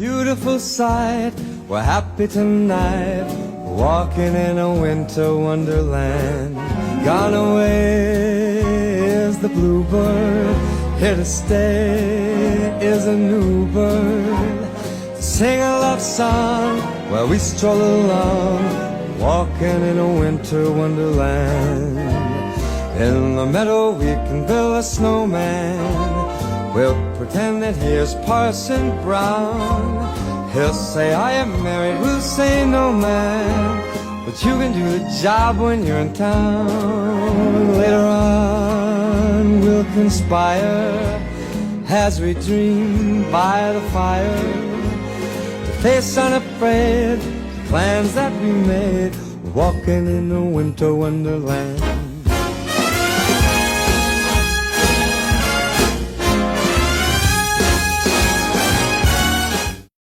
beautiful sight. We're happy tonight, walking in a winter wonderland. Gone away is the bluebird, here to stay is a new bird. To sing a love song while we stroll along, walking in a winter wonderland. In the meadow we can build a snowman. We'll pretend that here's Parson Brown. He'll say I am married, we'll say no man, but you can do the job when you're in town. Later on we'll conspire as we dream by the fire, to face unafraid the plans that we made, walking in a winter wonderland.